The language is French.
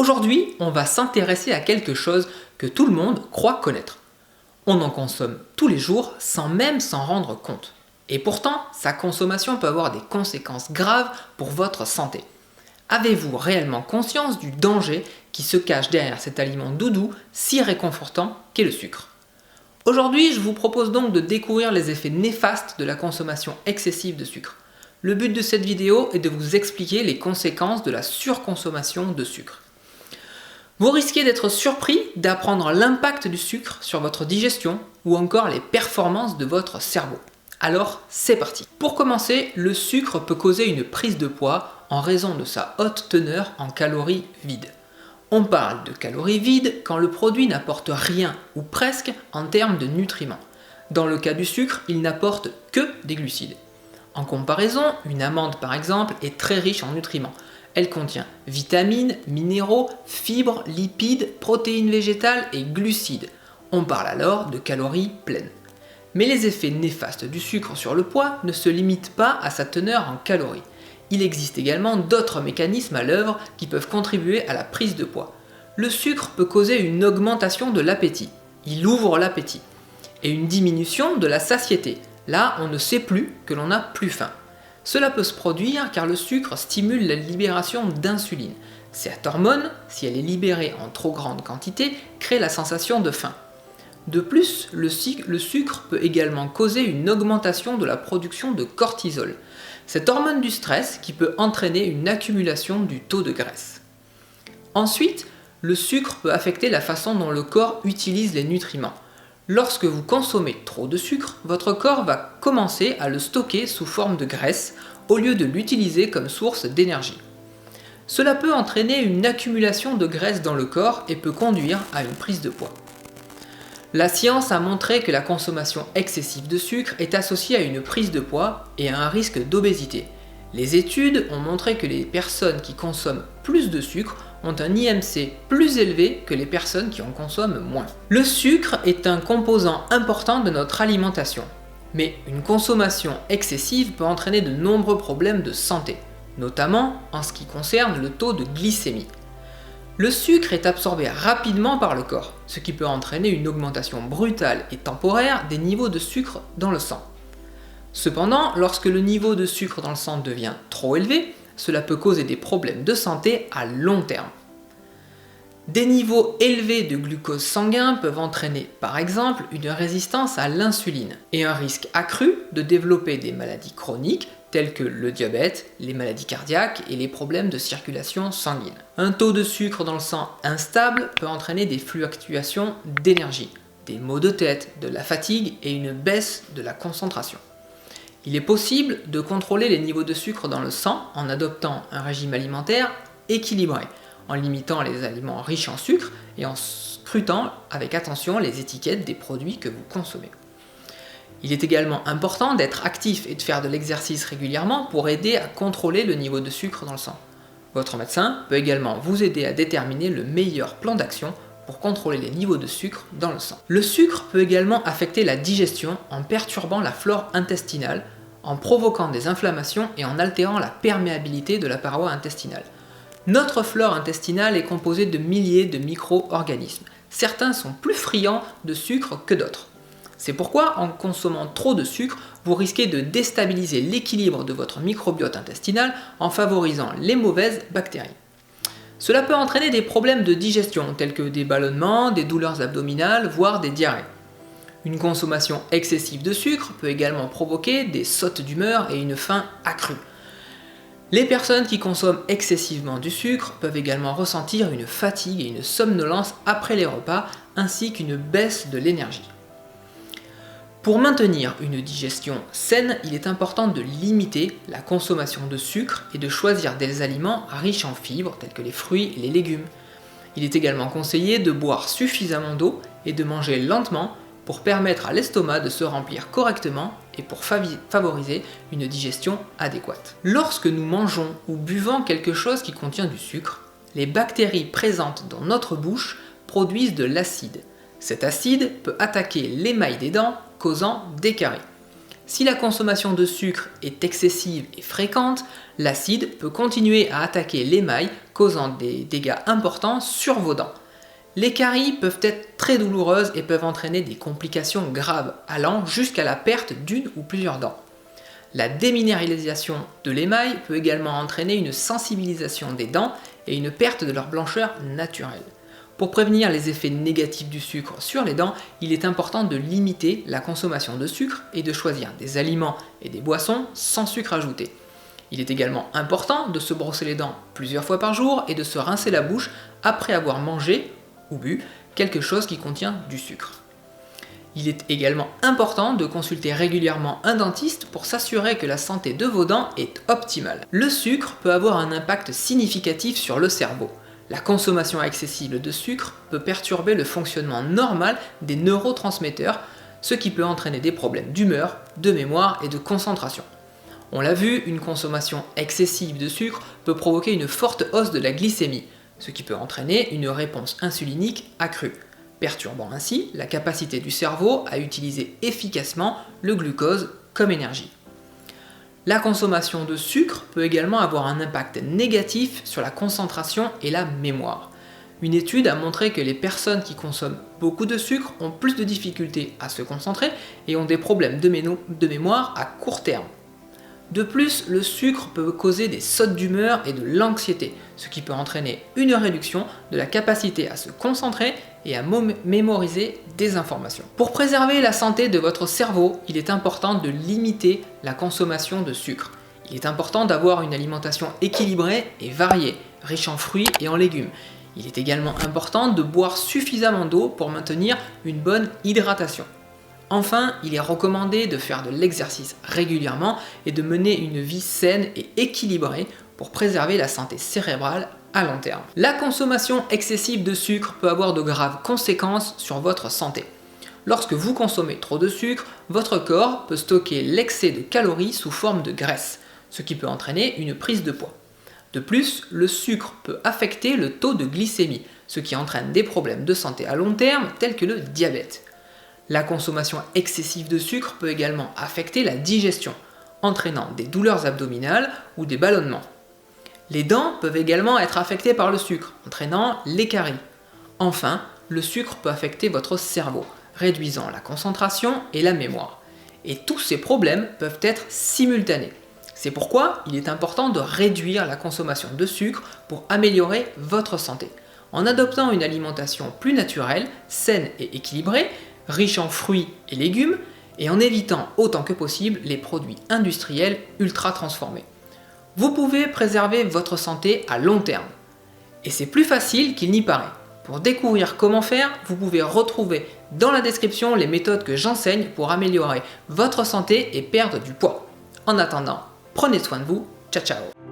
Aujourd'hui, on va s'intéresser à quelque chose que tout le monde croit connaître. On en consomme tous les jours sans même s'en rendre compte. Et pourtant, sa consommation peut avoir des conséquences graves pour votre santé. Avez-vous réellement conscience du danger qui se cache derrière cet aliment doudou si réconfortant qu'est le sucre ? Aujourd'hui, je vous propose donc de découvrir les effets néfastes de la consommation excessive de sucre. Le but de cette vidéo est de vous expliquer les conséquences de la surconsommation de sucre. Vous risquez d'être surpris d'apprendre l'impact du sucre sur votre digestion ou encore les performances de votre cerveau. Alors, c'est parti. Pour commencer, le sucre peut causer une prise de poids en raison de sa haute teneur en calories vides. On parle de calories vides quand le produit n'apporte rien ou presque en termes de nutriments. Dans le cas du sucre, il n'apporte que des glucides. En comparaison, une amande par exemple est très riche en nutriments. Elle contient vitamines, minéraux, fibres, lipides, protéines végétales et glucides. On parle alors de calories pleines. Mais les effets néfastes du sucre sur le poids ne se limitent pas à sa teneur en calories. Il existe également d'autres mécanismes à l'œuvre qui peuvent contribuer à la prise de poids. Le sucre peut causer une augmentation de l'appétit. Il ouvre l'appétit. Et une diminution de la satiété. Là, on ne sait plus que l'on n'a plus faim. Cela peut se produire car le sucre stimule la libération d'insuline. Cette hormone, si elle est libérée en trop grande quantité, crée la sensation de faim. De plus, le sucre peut également causer une augmentation de la production de cortisol, cette hormone du stress qui peut entraîner une accumulation du taux de graisse. Ensuite, le sucre peut affecter la façon dont le corps utilise les nutriments. Lorsque vous consommez trop de sucre, votre corps va commencer à le stocker sous forme de graisse au lieu de l'utiliser comme source d'énergie. Cela peut entraîner une accumulation de graisse dans le corps et peut conduire à une prise de poids. La science a montré que la consommation excessive de sucre est associée à une prise de poids et à un risque d'obésité. Les études ont montré que les personnes qui consomment plus de sucre ont un IMC plus élevé que les personnes qui en consomment moins. Le sucre est un composant important de notre alimentation, mais une consommation excessive peut entraîner de nombreux problèmes de santé, notamment en ce qui concerne le taux de glycémie. Le sucre est absorbé rapidement par le corps, ce qui peut entraîner une augmentation brutale et temporaire des niveaux de sucre dans le sang. Cependant, lorsque le niveau de sucre dans le sang devient trop élevé, cela peut causer des problèmes de santé à long terme. Des niveaux élevés de glucose sanguin peuvent entraîner par exemple une résistance à l'insuline et un risque accru de développer des maladies chroniques telles que le diabète, les maladies cardiaques et les problèmes de circulation sanguine. Un taux de sucre dans le sang instable peut entraîner des fluctuations d'énergie, des maux de tête, de la fatigue et une baisse de la concentration. Il est possible de contrôler les niveaux de sucre dans le sang en adoptant un régime alimentaire équilibré, en limitant les aliments riches en sucre et en scrutant avec attention les étiquettes des produits que vous consommez. Il est également important d'être actif et de faire de l'exercice régulièrement pour aider à contrôler le niveau de sucre dans le sang. Votre médecin peut également vous aider à déterminer le meilleur plan d'action pour contrôler les niveaux de sucre dans le sang. Le sucre peut également affecter la digestion en perturbant la flore intestinale, en provoquant des inflammations et en altérant la perméabilité de la paroi intestinale. Notre flore intestinale est composée de milliers de micro-organismes. Certains sont plus friands de sucre que d'autres. C'est pourquoi, en consommant trop de sucre, vous risquez de déstabiliser l'équilibre de votre microbiote intestinal en favorisant les mauvaises bactéries. Cela peut entraîner des problèmes de digestion tels que des ballonnements, des douleurs abdominales, voire des diarrhées. Une consommation excessive de sucre peut également provoquer des sautes d'humeur et une faim accrue. Les personnes qui consomment excessivement du sucre peuvent également ressentir une fatigue et une somnolence après les repas, ainsi qu'une baisse de l'énergie. Pour maintenir une digestion saine, il est important de limiter la consommation de sucre et de choisir des aliments riches en fibres tels que les fruits et les légumes. Il est également conseillé de boire suffisamment d'eau et de manger lentement pour permettre à l'estomac de se remplir correctement et pour favoriser une digestion adéquate. Lorsque nous mangeons ou buvons quelque chose qui contient du sucre, les bactéries présentes dans notre bouche produisent de l'acide. Cet acide peut attaquer l'émail des dents, causant des caries. Si la consommation de sucre est excessive et fréquente, l'acide peut continuer à attaquer l'émail, causant des dégâts importants sur vos dents. Les caries peuvent être très douloureuses et peuvent entraîner des complications graves, allant jusqu'à la perte d'une ou plusieurs dents. La déminéralisation de l'émail peut également entraîner une sensibilisation des dents et une perte de leur blancheur naturelle. Pour prévenir les effets négatifs du sucre sur les dents, il est important de limiter la consommation de sucre et de choisir des aliments et des boissons sans sucre ajouté. Il est également important de se brosser les dents plusieurs fois par jour et de se rincer la bouche après avoir mangé ou bu quelque chose qui contient du sucre. Il est également important de consulter régulièrement un dentiste pour s'assurer que la santé de vos dents est optimale. Le sucre peut avoir un impact significatif sur le cerveau. La consommation excessive de sucre peut perturber le fonctionnement normal des neurotransmetteurs, ce qui peut entraîner des problèmes d'humeur, de mémoire et de concentration. On l'a vu, une consommation excessive de sucre peut provoquer une forte hausse de la glycémie, ce qui peut entraîner une réponse insulinique accrue, perturbant ainsi la capacité du cerveau à utiliser efficacement le glucose comme énergie. La consommation de sucre peut également avoir un impact négatif sur la concentration et la mémoire. Une étude a montré que les personnes qui consomment beaucoup de sucre ont plus de difficultés à se concentrer et ont des problèmes de mémoire à court terme. De plus, le sucre peut causer des sautes d'humeur et de l'anxiété, ce qui peut entraîner une réduction de la capacité à se concentrer et à mémoriser des informations. Pour préserver la santé de votre cerveau, il est important de limiter la consommation de sucre. Il est important d'avoir une alimentation équilibrée et variée, riche en fruits et en légumes. Il est également important de boire suffisamment d'eau pour maintenir une bonne hydratation. Enfin, il est recommandé de faire de l'exercice régulièrement et de mener une vie saine et équilibrée pour préserver la santé cérébrale à long terme. La consommation excessive de sucre peut avoir de graves conséquences sur votre santé. Lorsque vous consommez trop de sucre, votre corps peut stocker l'excès de calories sous forme de graisse, ce qui peut entraîner une prise de poids. De plus, le sucre peut affecter le taux de glycémie, ce qui entraîne des problèmes de santé à long terme tels que le diabète. La consommation excessive de sucre peut également affecter la digestion, entraînant des douleurs abdominales ou des ballonnements. Les dents peuvent également être affectées par le sucre, entraînant les caries. Enfin, le sucre peut affecter votre cerveau, réduisant la concentration et la mémoire. Et tous ces problèmes peuvent être simultanés. C'est pourquoi il est important de réduire la consommation de sucre pour améliorer votre santé. En adoptant une alimentation plus naturelle, saine et équilibrée, riche en fruits et légumes, et en évitant autant que possible les produits industriels ultra transformés. Vous pouvez préserver votre santé à long terme. Et c'est plus facile qu'il n'y paraît. Pour découvrir comment faire, vous pouvez retrouver dans la description les méthodes que j'enseigne pour améliorer votre santé et perdre du poids. En attendant, prenez soin de vous. Ciao ciao.